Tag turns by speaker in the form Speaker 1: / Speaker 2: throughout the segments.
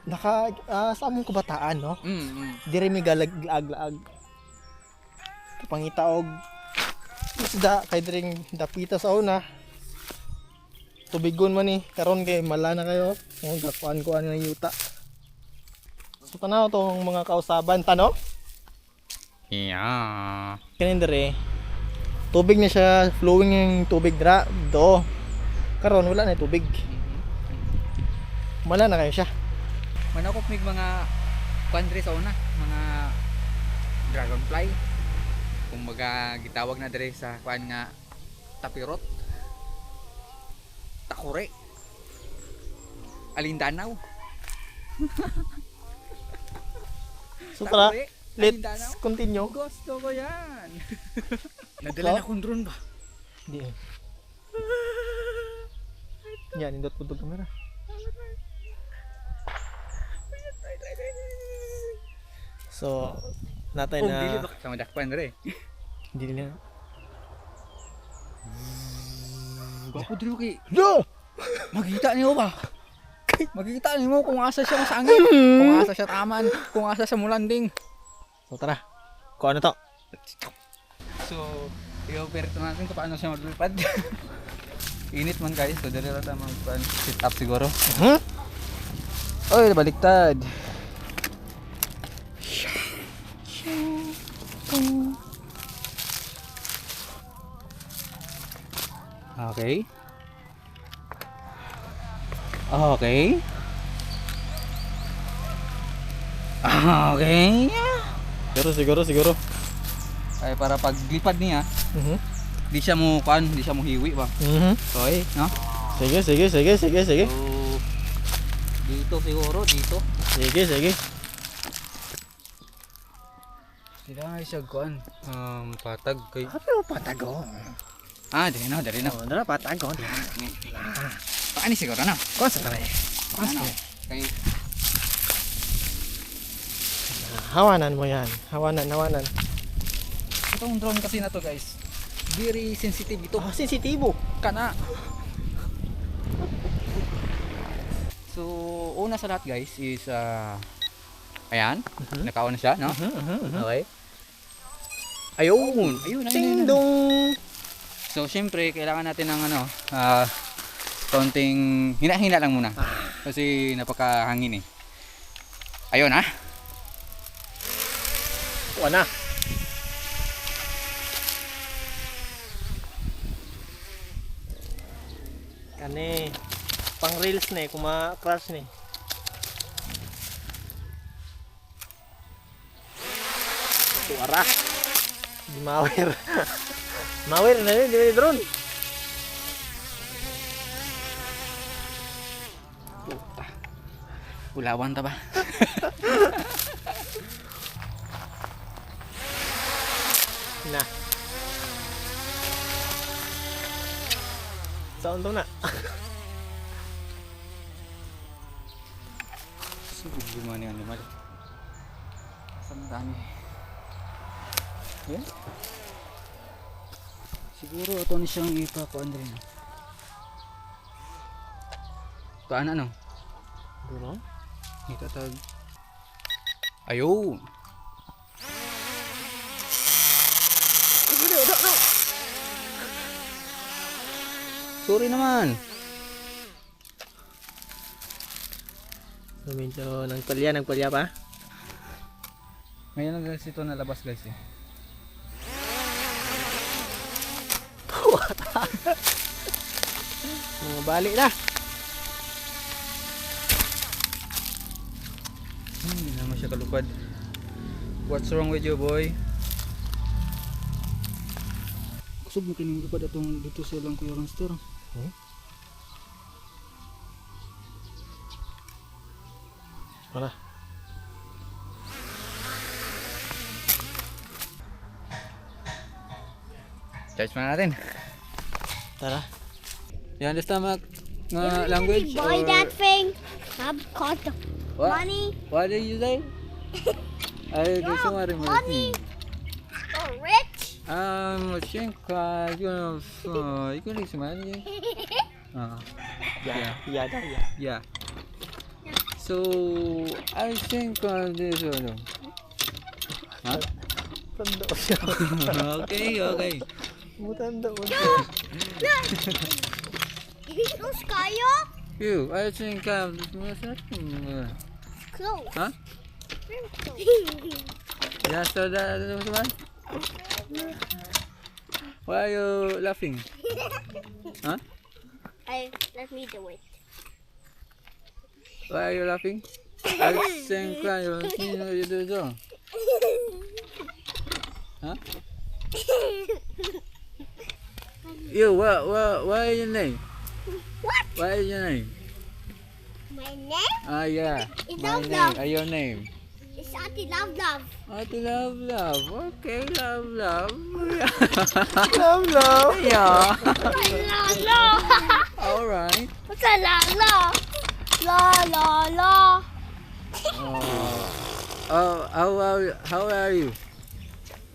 Speaker 1: sa among kabataan, no? Diri mi galag-ag pangita og isda kay diring dapita sa una. Tubigon man ni karon kay mala na kayo. Kung gakuan ng yuta. So tanaw tong mga kausaban tano?
Speaker 2: Yeah.
Speaker 1: Kanin dire. Tubig na siya, flowing yung tubig dra do. Karon wala na tubig. Mala na kayo siya.
Speaker 2: Manakop mig mga country sa una, mga dragonfly. Kung baga gitawag na dire sa kuan nga tapirot. Takure. Alindanaw.
Speaker 1: So tara,
Speaker 2: Takure,
Speaker 1: let's
Speaker 2: Alindanaw.
Speaker 1: continue.
Speaker 2: Gusto ko yan. Nadala na akong drone ba?
Speaker 1: Di. Yan, indot po kamera. So, natay
Speaker 2: Dili
Speaker 1: na
Speaker 2: ba sama dakpan dire.
Speaker 1: hindi na.
Speaker 2: Gwapo diri kay
Speaker 1: No!
Speaker 2: makita niyo ba? Makita niyo kung asa siya masangit, kung asa siya taman, kung asa siya mulanding.
Speaker 1: So tara. Kung ano to?
Speaker 2: So, i-operate natin kung paano siya maglipad. Init man guys, so dali lang tayo mag-sit up siguro. Oy, baliktad. Okay. Okay. Okay.
Speaker 1: Siguro.
Speaker 2: Ay para paglipad niya,
Speaker 1: Mhm.
Speaker 2: di siya mo hiwi ba?
Speaker 1: Mhm.
Speaker 2: Okay, no?
Speaker 1: Sige.
Speaker 2: So, dito siguro, dito.
Speaker 1: Sige.
Speaker 2: Sila nga siya kuan. Patag kay.
Speaker 1: Ano patago?
Speaker 2: Dari na.
Speaker 1: Oh, dara patago.
Speaker 2: Paani siguro na.
Speaker 1: Kung sa kare.
Speaker 2: Ano? Kay
Speaker 1: Hawanan mo yan. Hawanan.
Speaker 2: itong drone kasi na to guys. Very sensitive ito.
Speaker 1: Oh, sensitibo.
Speaker 2: Kana. So, una sa lahat guys is ayan, naka-on na siya, no? Okay. Ayun.
Speaker 1: Ding dong.
Speaker 2: So, syempre, kailangan natin ng konting hina-hina lang muna. Kasi napakahangin eh. Ayun ha.
Speaker 1: Wala. Kani pang reels ni kuma-crash ni. Suara. Di mawir. Mawir na ni di drone.
Speaker 2: Ulawan ta ba?
Speaker 1: Na. Sound to na.
Speaker 2: Siguro gimana yan naman. Saan dami? Yan? Siguro ito na siyang ipakuan rin. Kaan ano?
Speaker 1: Duro.
Speaker 2: Itatag. Ayun! Sorry naman.
Speaker 1: Medyo nagpalya pa.
Speaker 2: Ngayon lang guys ito nalabas guys eh.
Speaker 1: Balik na.
Speaker 2: Hindi naman siya kalupad. What's wrong with you boy? Kusog mo kining lupad atong dito sa lang Kuya Ronster.
Speaker 1: Wala.
Speaker 2: Charge na natin.
Speaker 1: Tara.
Speaker 2: You understand language?
Speaker 3: Buy that thing. I've got the
Speaker 2: What?
Speaker 3: money.
Speaker 2: What did you say? Ay, gusto mo rin
Speaker 3: Money. So rich.
Speaker 2: 我先看一个历史蛮的。啊
Speaker 1: Ya, ya dah ya.
Speaker 2: Yeah. So, I think this one. Huh?
Speaker 1: Tanda ko siya.
Speaker 2: Okay, okay.
Speaker 1: Mutanda ko.
Speaker 3: Close kayo?
Speaker 2: You, I think
Speaker 3: Close.
Speaker 2: Huh?
Speaker 3: Very close.
Speaker 2: Yeah, so that one? Why are you laughing? Huh?
Speaker 3: Let me do it.
Speaker 2: Why are you laughing? I think you do so. Huh? You, what is your name?
Speaker 3: What?
Speaker 2: What is your name?
Speaker 3: My name
Speaker 2: Ah, yeah.
Speaker 3: is
Speaker 2: My
Speaker 3: Love
Speaker 2: name.
Speaker 3: Love.
Speaker 2: Your name?
Speaker 3: It's Auntie Love Love.
Speaker 2: Love, love. Okay, love, love.
Speaker 1: Love, love.
Speaker 2: Yeah.
Speaker 3: La la.
Speaker 2: All right.
Speaker 3: What's that la la? La la la.
Speaker 2: How are you?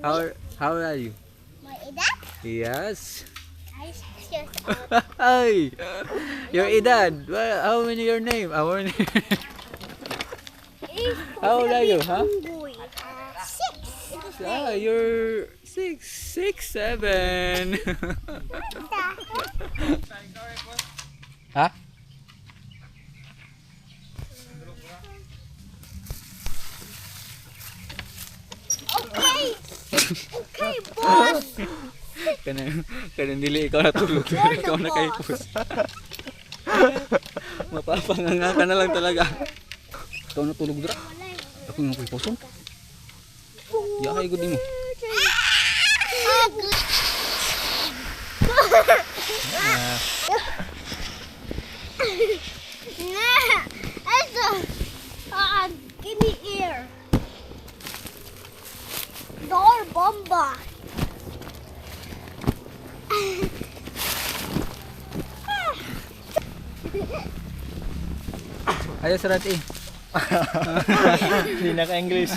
Speaker 2: How are you?
Speaker 3: My dad?
Speaker 2: Yes.
Speaker 3: I just
Speaker 2: Hi. Your edad. Well, how many your name? Our name. How old are you, huh?
Speaker 3: Boy. 6.
Speaker 2: Ah, you're 6, 7. Huh?
Speaker 3: Okay. Okay, boss.
Speaker 2: Kanang dili ikaw natulog. Ikaw na kay pus. Mapapanganga ka na lang talaga. Ikaw natulog dra. Ako nga kay pusong. Ya kay gud mo.
Speaker 3: Ah, good. Give me ear. Door bomba.
Speaker 2: Ayo serat eh.
Speaker 1: Hindi naka-English.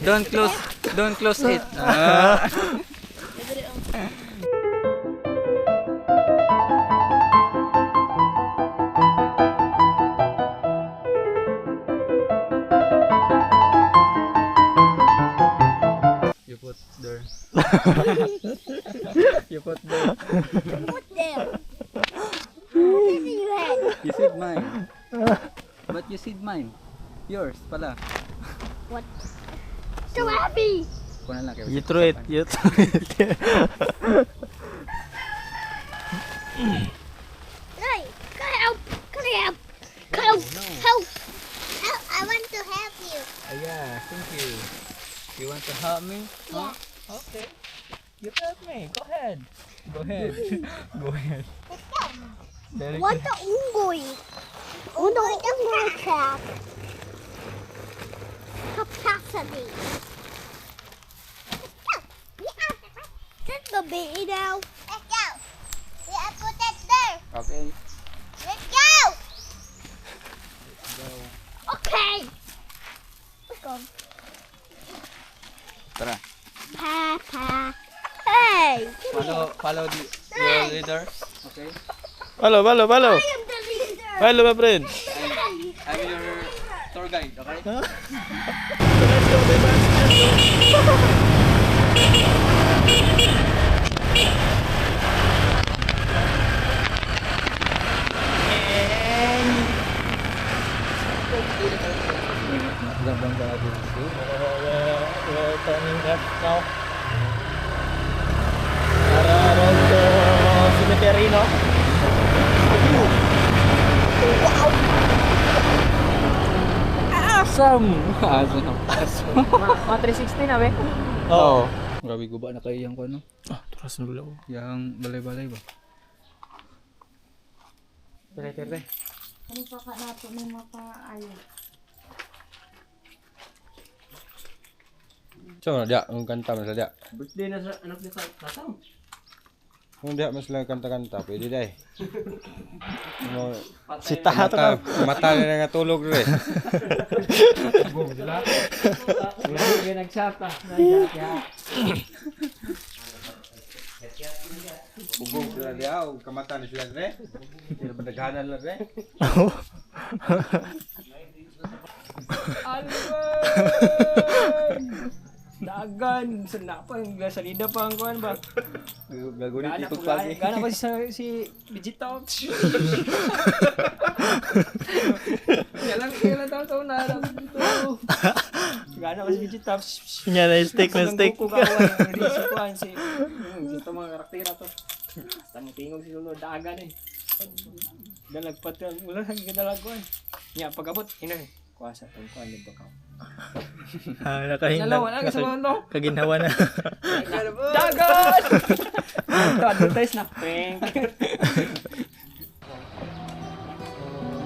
Speaker 2: Don't close it. You put there. You put there.
Speaker 3: Put them. What is in your head?
Speaker 2: You said mine. But you said mine. Yours pala.
Speaker 3: What? So happy.
Speaker 2: Ko na lang kay.
Speaker 1: You threw it. You threw it.
Speaker 3: Hey, help. Help. Help. Help. Help. I want to help you.
Speaker 2: Yeah, thank you. You want to help me?
Speaker 3: Yeah.
Speaker 2: Okay. You help me. Go ahead. Go ahead. Go ahead. Very
Speaker 3: What the unggoy? Unggoy the crab. Capacity. That's the baby now. Let's go. Yeah, put it there.
Speaker 2: Okay.
Speaker 3: Let's go.
Speaker 2: Go.
Speaker 3: Okay. Let's go.
Speaker 2: Tara.
Speaker 3: Papa. Hey.
Speaker 2: Follow your leader. Okay.
Speaker 1: Balo.
Speaker 3: I am the leader.
Speaker 1: Balo, my friend.
Speaker 2: I'm your tour guide. Okay.
Speaker 1: Let's go, baby.
Speaker 2: Gabang ka natin.
Speaker 1: We're turning left now. Para around the cemetery, no?
Speaker 2: Awesome! Awesome.
Speaker 4: Mga 360 na, be.
Speaker 1: Oo.
Speaker 2: Grabe guba na kayo yung ano?
Speaker 1: Turas na ulo.
Speaker 2: Yang balay-balay ba?
Speaker 4: Pere-pere.
Speaker 3: Ano pa ka nato ng mapaayo?
Speaker 5: So, dia ang kanta mas dia.
Speaker 4: Birthday na sa anak niya sa kasam.
Speaker 5: Kung dia mas lang kanta-kanta, pwede dai. Mo
Speaker 1: Si Taha to
Speaker 5: mata,
Speaker 1: ka.
Speaker 5: mata na natulog re.
Speaker 4: Hindi nagsata. Nagsata.
Speaker 5: Bugong sila diya, o kamata ni sila dre. Sila padaghanan lang dre.
Speaker 4: Dagan, sana pa yung salida pa ang kuan ba?
Speaker 5: Gago ni
Speaker 4: Gana
Speaker 5: tikog
Speaker 4: ko
Speaker 5: pagi.
Speaker 4: gana ko si Vegeta. Kailan taon na alam dito. Gana ko si Vegeta.
Speaker 1: Yan na stick na stick.
Speaker 4: Ko kawan, hindi si kuan si ito mga karakter to. Basta tingog si Lolo dagan eh. Dalagpat ka, wala nang gidalag kuan. Nya pagabot ina eh. Kuasa tong kuan dito ka.
Speaker 1: Nakahinda.
Speaker 4: Dalawa lang sa mga
Speaker 1: Kaginhawa na.
Speaker 4: dagan. Ito advertise na prank.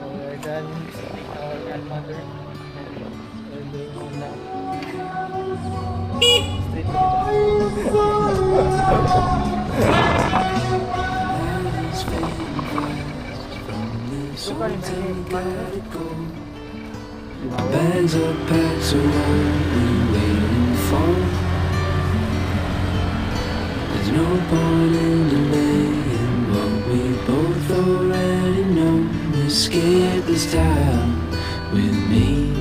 Speaker 1: We're done visiting our grandmother. We're doing all that. Street
Speaker 6: Bags are packed, so what we waiting for? There's no point in delaying what we both already know. Escape this time with me.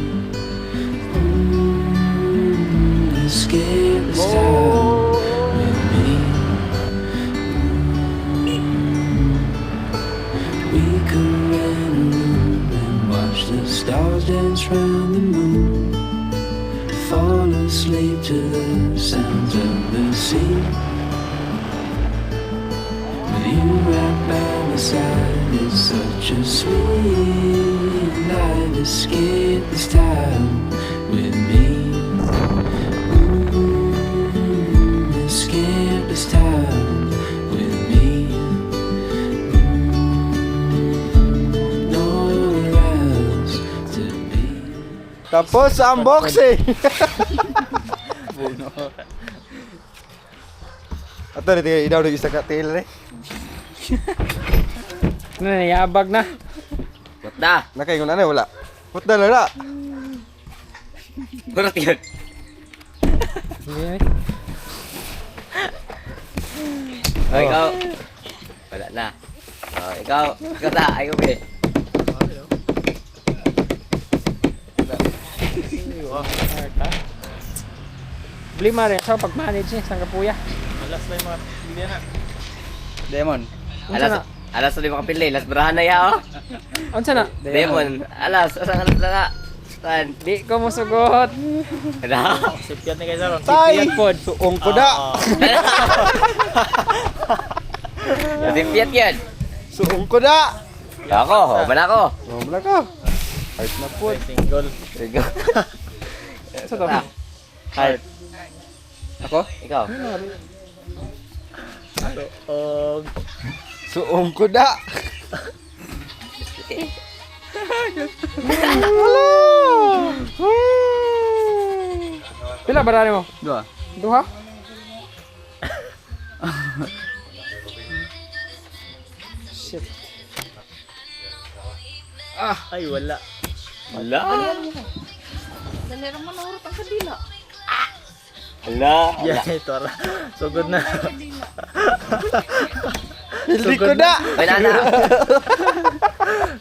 Speaker 6: Escape this time with me. We could rent a room and watch the stars dance round the moon. Fall asleep to the sounds of the sea. With you right by my side, it's such a sweet night. Escape this time with me. Escape this time with me. Nowhere else to be.
Speaker 5: Tapos sa unboxing. Ato na tingnan idaw ng isa ka tail eh.
Speaker 4: Nayabag na.
Speaker 2: Na,
Speaker 5: Nakaingon ano wala. Putda na na.
Speaker 2: kurot yun. Oh, ikaw. Wala na. Oh, ikaw na, ayaw eh.
Speaker 4: Beli mare sa pag-manage ni sang kapuya.
Speaker 1: Alas na yung mga bilyan na.
Speaker 2: Demon.
Speaker 4: Unsa na?
Speaker 2: Alas na lima kapili, las berahan na ya oh.
Speaker 4: Unsa na?
Speaker 2: Demon, alas, asang alas na nga. Tan,
Speaker 4: Di ko mosugot.
Speaker 2: ano?
Speaker 1: Sipyat ni kayo sa ron.
Speaker 5: Tay!
Speaker 4: Sipyat pod.
Speaker 5: Suong ko da.
Speaker 2: Simpiat yan.
Speaker 5: Suong ko da.
Speaker 2: Ako, man ako.
Speaker 5: Oh, wala ka. Heart na po.
Speaker 1: Single.
Speaker 2: Sige.
Speaker 4: Sa to.
Speaker 2: Heart. Ako? Ikaw.
Speaker 1: Og
Speaker 5: Suong ko da.
Speaker 4: Pila barani mo?
Speaker 2: Dua.
Speaker 4: Duha? Shit.
Speaker 1: ay wala.
Speaker 2: Wala.
Speaker 3: Dali naman naurot ang kadila.
Speaker 2: Wala.
Speaker 1: Yan ito ara. Sugod na.
Speaker 5: Hindi ko da.
Speaker 2: Wala na.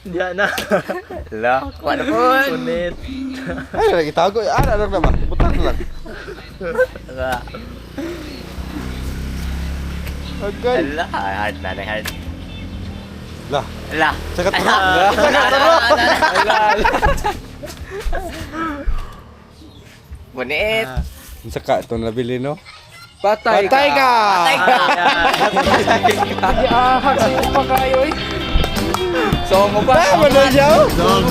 Speaker 1: Diyan na.
Speaker 2: Wala. Kuha na po.
Speaker 1: Punit.
Speaker 5: Ay, lagi tago. Ano naman? Putan lang.
Speaker 2: Wala.
Speaker 5: Agad.
Speaker 2: Wala. Heart na, heart.
Speaker 5: Lah,
Speaker 2: Wala.
Speaker 5: sakat mo.
Speaker 2: Bunit.
Speaker 5: Saka ito nabili no.
Speaker 4: Patay
Speaker 5: Patay ka!
Speaker 2: Patay ka.
Speaker 4: Di ahag sa iyo pa kayo eh.
Speaker 2: So mo ba?
Speaker 5: Ay, mo na siya.
Speaker 1: Song.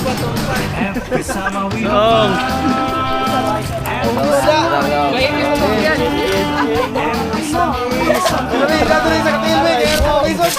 Speaker 4: Kaya mo mo yan.
Speaker 5: Dali, dali sa katilbig. Isos.